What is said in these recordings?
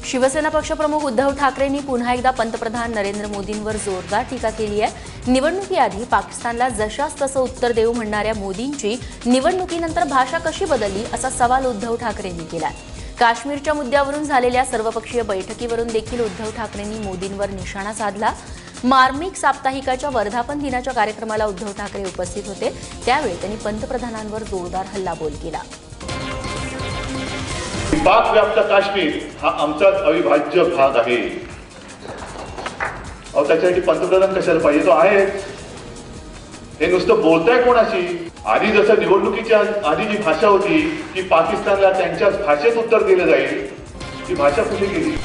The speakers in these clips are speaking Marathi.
शिवसेना पक्षप्रमुख उद्धव ठाकरेंनी पुन्हा एकदा पंतप्रधान नरेंद्र मोदींवर जोरदार टीका केली आहे। निवडणुकीआधी पाकिस्तानला जशास तसं उत्तर देऊ म्हणणाऱ्या मोदींची निवडणुकीनंतर भाषा कशी बदलली असा सवाल उद्धव ठाकरेंनी केला। काश्मीरच्या मुद्द्यावरून झालेल्या सर्वपक्षीय बैठकीवरून देखील उद्धव ठाकरेंनी मोदींवर निशाणा साधला। मार्मिक साप्ताहिकाच्या वर्धापन दिनाच्या कार्यक्रमाला उद्धव ठाकरे उपस्थित होते, त्यावेळी त्यांनी पंतप्रधानांवर जोरदार हल्लाबोल केला। पाक व्याप्त काश्मीर हा आमचाच अविभाज्य भाग आहे। त्याच्यासाठी पंतप्रधान कशाला पाहिजे? तो आहे हे नुसतं बोलताय कोणाशी? आधी जसं निवडणुकीच्या आधी जी भाषा होती की पाकिस्तानला त्यांच्याच भाषेत उत्तर दिलं जाईल, ती भाषा कुठे गेली?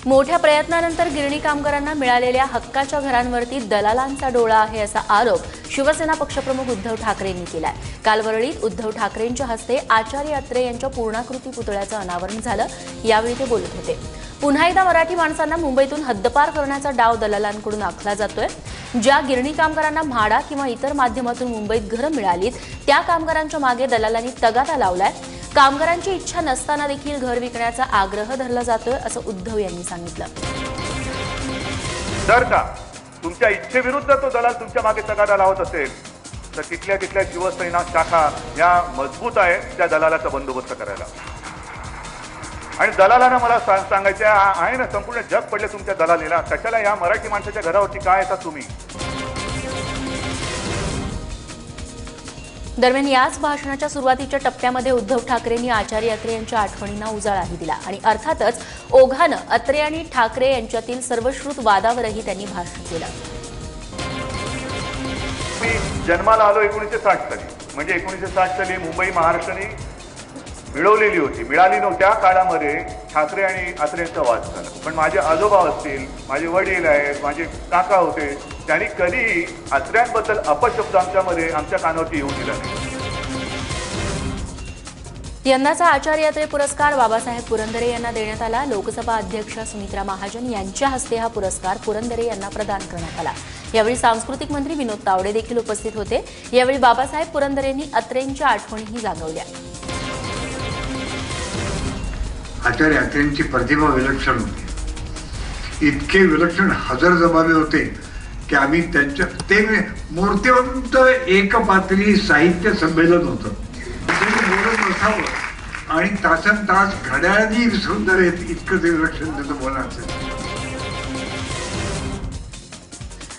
मोठ्या प्रयत्नानंतर गिरणी कामगारांना मिळालेल्या हक्काच्या घरांवरती दलालांचा डोळा आहे असा आरोप शिवसेना पक्षप्रमुख उद्धव ठाकरेंनी केलाय। काल वरळीत उद्धव ठाकरेंच्या हस्ते आचार्य अत्रे यांच्या पूर्णाकृती पुतळ्याचं अनावरण झालं, यावेळी ते बोलत होते। पुन्हा एकदा मराठी माणसांना मुंबईतून हद्दपार करण्याचा डाव दलालांकडून आखला जातोय। ज्या गिरणी कामगारांना म्हाडा किंवा इतर माध्यमातून मुंबईत घरं मिळालीत, त्या कामगारांच्या मागे दलालांनी तगादा लावलाय। कामगारांची इच्छा नसताना देखील घर विकण्याचा आग्रह धरला जातोय असं उद्धव यांनी सांगितलं। जर का तुमच्या इच्छेविरुद्ध तो दलाल तुमच्या मागे तगादा लावत असेल तर तिथल्या शिवसेना शाखा या मजबूत आहे त्या दलालाचा बंदोबस्त करायला। आणि दलालांना मला सांगायचं आहे ना, संपूर्ण जग पडले तुमच्या दलालीला, कशाला या मराठी माणसाच्या घरावरती काय येतात तुम्ही? दरम्यान याच भाषणाच्या सुरुवातीच्या टप्प्यामध्ये उद्धव ठाकरेंनी आचार्य अत्रे यांच्या आठवणींना उजाळाही दिला आणि अर्थातच ओघानं अत्रे आणि ठाकरे यांच्यातील सर्वश्रुत वादावरही त्यांनी भाष्य केलं। मी जन्माला आलो 1960 साली, म्हणजे 1960 साली मुंबई महाराष्ट्राने मिळवलेली होती, मिळाली नव्हती। त्या काळामध्ये ठाकरे आणि अत्रेंचा वाद झाला, पण माझे आजोबा असतील, माझे वडील आहेत, माझे काका होते, त्यांनी कधीही अत्र्यांबद्दल अपशब्द आमच्या कानावरती येऊ दिला नाही। यंदाचा आचार्य अत्रे पुरस्कार बाबासाहेब पुरंदरे यांना देण्यात आला। लोकसभा अध्यक्ष सुमित्रा महाजन यांच्या हस्ते हा पुरस्कार पुरंदरे यांना प्रदान करण्यात आला। यावेळी सांस्कृतिक मंत्री विनोद तावडे देखील उपस्थित होते। यावेळी बाबासाहेब पुरंदरेंनी अत्रेंच्या आठवणीही जागवल्या। आचार्य अत्रेंची प्रतिभा विलक्षण होती, इतके विलक्षण हजरजबाबी होते की आम्ही त्यांच्या ते मूर्तिवंत एकपात्री साहित्य संमेलन होतं, बोलत बसावं आणि तासन तास घड्याळांनी विसरून जर इतकं ते विलक्षण त्याचं बोलणं असेल।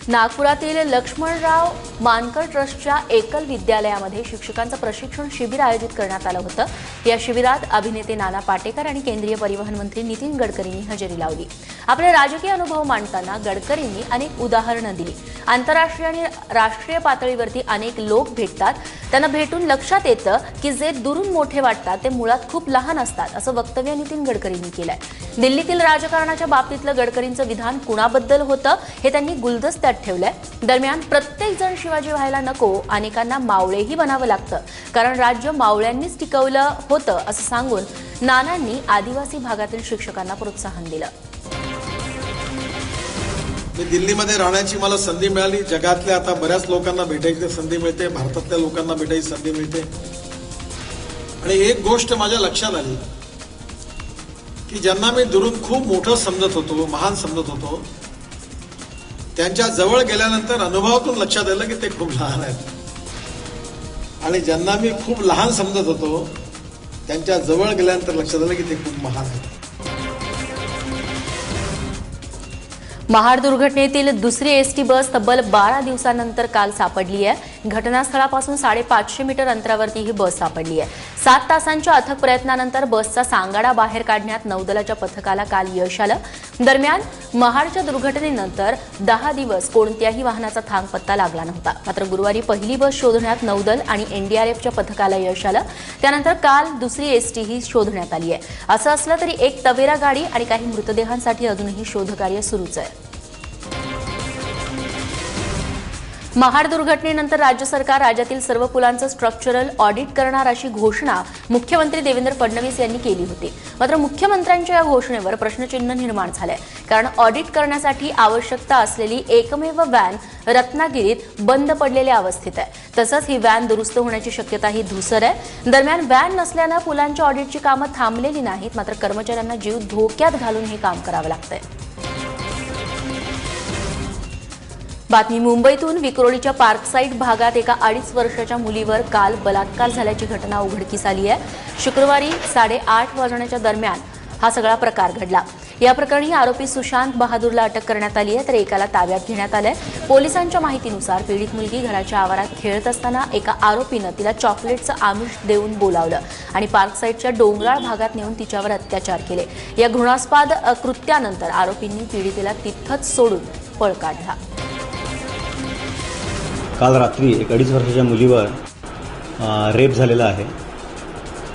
नागपुरातील लक्ष्मणराव मानकर ट्रस्टच्या एकल विद्यालयामध्ये शिक्षकांचं प्रशिक्षण शिबिर आयोजित करण्यात आलं होतं। या शिबिरात अभिनेते नाना पाटेकर आणि केंद्रीय परिवहन मंत्री नितीन गडकरींनी हजेरी लावली। आपले राजकीय अनुभव मांडताना गडकरींनी अनेक उदाहरणं दिली। आंतरराष्ट्रीय आणि राष्ट्रीय पातळीवरती अनेक लोक भेटतात, त्यांना भेटून लक्षात येतं की जे दुरून मोठे वाटतात ते मुळात खूप लहान असतात, असं वक्तव्य नितीन गडकरींनी केलंय। दिल्लीतील राजकारणाच्या बाबतीतलं गडकरींचं विधान कुणाबद्दल होतं हे त्यांनी गुलदस्त्यात ठेवलंय। दरम्यान प्रत्येक जण शिवाजी व्हायला नको, अनेकांना मावळेही बनावं लागतं, कारण राज्य मावळ्यांनीच टिकवलं होतं असं सांगून नानांनी आदिवासी भागातील शिक्षकांना प्रोत्साहन दिलं। मी दिल्लीमध्ये राहण्याची मला संधी मिळाली। जगातल्या आता बऱ्याच लोकांना भेटायची संधी मिळते, भारतातल्या लोकांना भेटायची संधी मिळते। आणि एक गोष्ट माझ्या लक्षात आली की ज्यांना मी दुरून खूप मोठं समजत होतो, महान समजत होतो, त्यांच्या जवळ गेल्यानंतर अनुभवातून लक्षात आलं की ते खूप लहान आहेत। आणि ज्यांना मी खूप लहान समजत होतो त्यांच्या जवळ गेल्यानंतर लक्षात आलं की ते खूप महान आहेत। महाड दुर्घटनेतील दुसरी एसटी बस तब्बल 12 दिवसांनंतर काल सापडली आहे। घटनास्थळापासून 550 मीटर अंतरावरती ही बस सापडली आहे। 7 तासांच्या अथक प्रयत्नानंतर बसचा सांगाडा बाहेर काढण्यात नौदलाच्या पथकाला काल यश आलं। दरम्यान महाडच्या दुर्घटनेनंतर 10 दिवस कोणत्याही वाहनाचा थांगपत्ता लागला नव्हता। मात्र गुरुवारी पहिली बस शोधण्यात नौदल आणि एनडीआरएफच्या पथकाला यश आलं। त्यानंतर काल दुसरी एसटी ही शोधण्यात आली आहे। असं असलं तरी एक तवेरा गाडी आणि काही मृतदेहांसाठी अजूनही शोधकार्य सुरूच आहे। महाड दुर्घटनेनंतर राज्य सरकार राज्यातील सर्व पुलांचं स्ट्रक्चरल ऑडिट करणार अशी घोषणा मुख्यमंत्री देवेंद्र फडणवीस यांनी केली होती. मात्र मुख्यमंत्र्यांच्या या घोषणेवर प्रश्नचिन्ह निर्माण झालंय. कारण ऑडिट करण्यासाठी आवश्यकता असलेली एकमेव व्हॅन रत्नागिरीत बंद पडलेल्या अवस्थेत आहे. तसंच ही व्हॅन दुरुस्त होण्याची शक्यताही धुसर आहे. दरम्यान व्हॅन नसल्यानं पुलांच्या ऑडिटची कामं थांबलेली नाहीत. मात्र कर्मचाऱ्यांना जीव धोक्यात घालून हे काम करावं लागतंय. बातमी मुंबईतून. विक्रोळीच्या पार्कसाईड भागात एका 2.5 वर्षाच्या मुलीवर काल बलात्कार झाल्याची घटना उघडकीस आली आहे. शुक्रवारी 8:30 वाजण्याच्या दरम्यान हा सगळा प्रकार घडला. या प्रकरणी आरोपी सुशांत बहादूरला अटक करण्यात आली आहे, तर एकाला ताब्यात घेण्यात आलंय. पोलिसांच्या माहितीनुसार पीडित मुलगी घराच्या आवारात खेळत असताना एका आरोपीनं तिला चॉकलेटचं आमिष देऊन बोलावलं आणि पार्कसाईडच्या डोंगराळ भागात नेऊन तिच्यावर अत्याचार केले. या घृणास्पद कृत्यानंतर आरोपींनी पीडितेला तिथंच सोडून पळ काढला. काल रात्री एक 2.5 वर्षाच्या मुलीवर रेप झालेला आहे.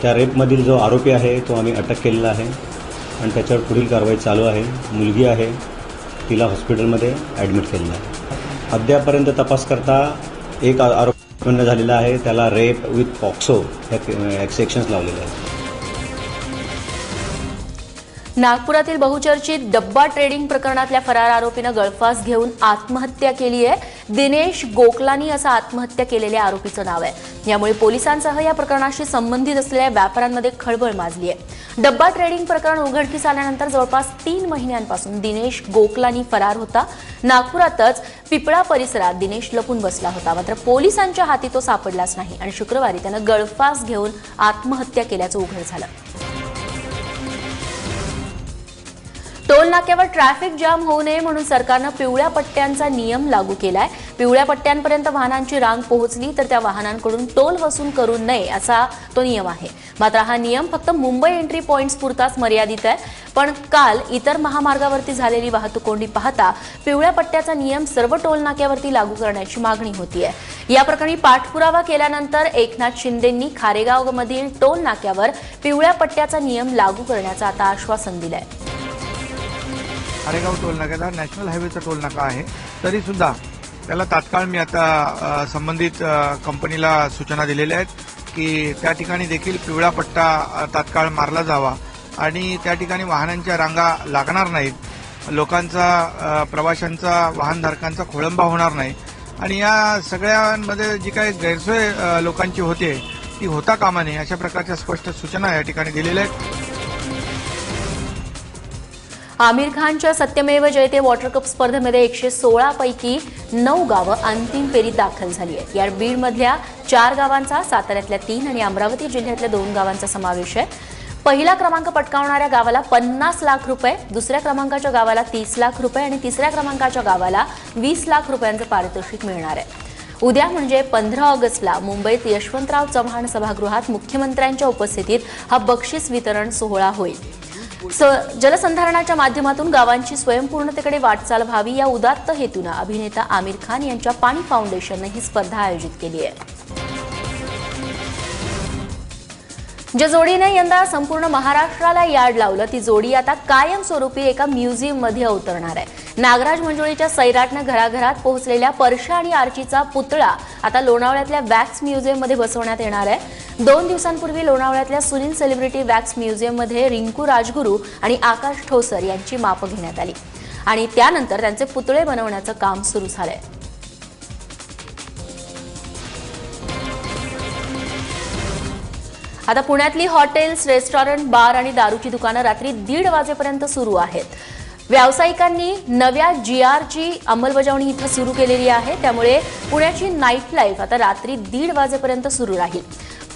त्या रेपमधील जो आरोपी आहे तो आम्ही अटक केलेला आहे आणि त्याच्यावर पुढील कारवाई चालू आहे. मुलगी आहे, तिला हॉस्पिटलमध्ये ॲडमिट केलेलं आहे. अद्यापर्यंत तपास करता एक आरोपी उत्पन्न झालेला आहे. त्याला रेप विथ पॉक्सो हे सेक्शन्स लावलेले आहेत. नागपुरातील बहुचर्चित डब्बा ट्रेडिंग प्रकरणातल्या फरार आरोपीनं गळफास घेऊन आत्महत्या केली आहे. दिनेश गोकलानी असं आत्महत्या केलेल्या आरोपीचं नाव आहे. यामुळे पोलिसांसह या प्रकरणाशी संबंधित असलेल्या व्यापाऱ्यांमध्ये खळबळ माजली आहे. डब्बा ट्रेडिंग प्रकरण उघडकीस आल्यानंतर जवळपास 3 महिन्यांपासून दिनेश गोकलानी फरार होता. नागपुरातच पिपळा परिसरात दिनेश लपून बसला होता. मात्र पोलिसांच्या हाती तो सापडलाच नाही आणि शुक्रवारी त्यानं गळफास घेऊन आत्महत्या केल्याचं उघड झालं. टोल नाक्यावर ट्रॅफिक जाम होऊ नये म्हणून सरकारनं पिवळ्या पट्ट्यांचा नियम लागू केलाय. पिवळ्या पट्ट्यांपर्यंत वाहनांची रांग पोहोचली तर त्या वाहनांकडून टोल वसूल करू नये असा तो नियम आहे. मात्र हा नियम फक्त मुंबई एंट्री पॉइंट्स पुरताच मर्यादित आहे. पण काल इतर महामार्गावरती झालेली वाहतूक कोंडी पाहता पिवळ्या पट्ट्याचा नियम सर्व टोल नाक्यावरती लागू करण्याची मागणी होतीये. या प्रकरणी पाठपुरावा केल्यानंतर एकनाथ शिंदेंनी खारेगावमधील टोल नाक्यावर पिवळ्या पट्ट्याचा नियम लागू करण्याचं आता आश्वासन दिलंय. खारेगाव टोल नाक्याला नॅशनल हायवेचा टोल नाका आहे, तरी सुद्धा त्याला तात्काळ मी आता संबंधित कंपनीला सूचना दिलेल्या आहेत की त्या ठिकाणी देखील पिवळा पट्टा तात्काळ मारला जावा आणि त्या ठिकाणी वाहनांच्या रांगा लागणार नाहीत, लोकांचा प्रवाशांचा वाहनधारकांचा खोळंबा होणार नाही आणि या सगळ्यांमध्ये जी काही गैरसोय लोकांची होते ती होता कामा नये अशा प्रकारच्या स्पष्ट सूचना या ठिकाणी दिलेल्या आहेत. आमिर खानच्या सत्यमेव जयते वॉटर कप स्पर्धेमध्ये 116 पैकी 9 गावं अंतिम फेरीत दाखल झाली आहेत. यात बीडमधल्या 4 गावांचा, साताऱ्यातल्या 3 आणि अमरावती जिल्ह्यातल्या 2 गावांचा समावेश आहे. पहिला क्रमांक पटकावणाऱ्या गावाला 50 लाख रुपये, दुसऱ्या क्रमांकाच्या गावाला 30 लाख रुपये आणि तिसऱ्या क्रमांकाच्या गावाला 20 लाख रुपयांचं पारितोषिक मिळणार आहे. उद्या म्हणजे 15 ऑगस्टला मुंबईत यशवंतराव चव्हाण सभागृहात मुख्यमंत्र्यांच्या उपस्थितीत हा बक्षीस वितरण सोहळा होईल. जलसंधारणाच्या माध्यमातून गावांची स्वयंपूर्णतेकडे वाटचाल व्हावी या उदात्त हेतूनं अभिनेता आमिर खान यांच्या पाणी फाउंडेशनने ही स्पर्धा आयोजित केली आहे. ज्या जोडीने यंदा संपूर्ण महाराष्ट्राला याड लावलं ती जोडी आता कायमस्वरूपी एका म्युझियममध्ये अवतरणार आहे. नागराज मंजुळीच्या सैराटनं घराघरात पोहोचलेल्या परशा आणि आर्चीचा पुतळा आता लोणावळ्यातल्या वॅक्स म्युझियममध्ये बसवण्यात येणार आहे. 2 दिवसांपूर्वी लोणावळ्यातल्या सुनील सेलिब्रिटी वॅक्स म्युझियममध्ये रिंकू राजगुरू आणि आकाश ठोसर यांची मापं घेण्यात आली आणि त्यानंतर त्यांचे पुतळे बनवण्याचं काम सुरू झालंय. आता पुण्यातली हॉटेल्स, रेस्टॉरंट, बार आणि दारूची दुकानं रात्री 1:30 वाजेपर्यंत सुरू आहेत. व्यावसायिकांनी नव्या GRची अंमलबजावणी इथं सुरू केलेली आहे. त्यामुळे पुण्याची नाईट लाईफ आता रात्री 1:30 वाजेपर्यंत सुरू राहील.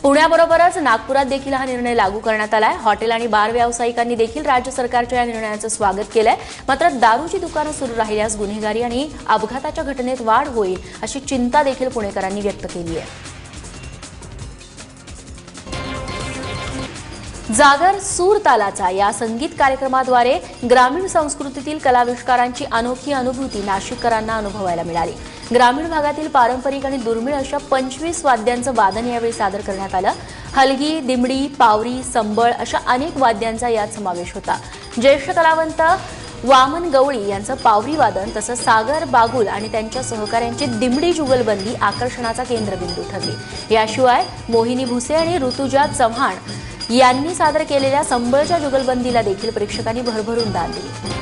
पुण्याबरोबरच नागपुरात देखील हा निर्णय लागू करण्यात आलाय. हॉटेल आणि बार व्यावसायिकांनी देखील राज्य सरकारच्या या निर्णयाचं स्वागत केलंय. मात्र दारूची दुकानं सुरू राहिल्यास गुन्हेगारी आणि अपघाताच्या घटनेत वाढ होईल अशी चिंता देखील पुणेकरांनी व्यक्त केली आहे. जागर सूर तालाचा या संगीत कार्यक्रमाद्वारे ग्रामीण संस्कृतीतील कलाविष्कारांची अनोखी अनुभूती नाशिककरांना अनुभवायला मिळाली. ग्रामीण भागातील पारंपरिक आणि दुर्मिळ अशा 25 वाद्यांचं वादन यावेळी सादर करण्यात आलं. हलगी, दिमडी, पावरी, संबळ अशा अनेक वाद्यांचा यात समावेश होता. ज्येष्ठ कलावंत वामन गवळी यांचं पावरी वादन तसंच सागर बागुल आणि त्यांच्या सहकाऱ्यांची दिमडी जुगलबंदी आकर्षणाचा केंद्रबिंदू ठरली। याशिवाय मोहिनी भुसे आणि ऋतुजा चव्हाण यांनी सादर केलेल्या संबळच्या जुगलबंदीला देखील प्रेक्षकांनी भरभरून दाद दिली।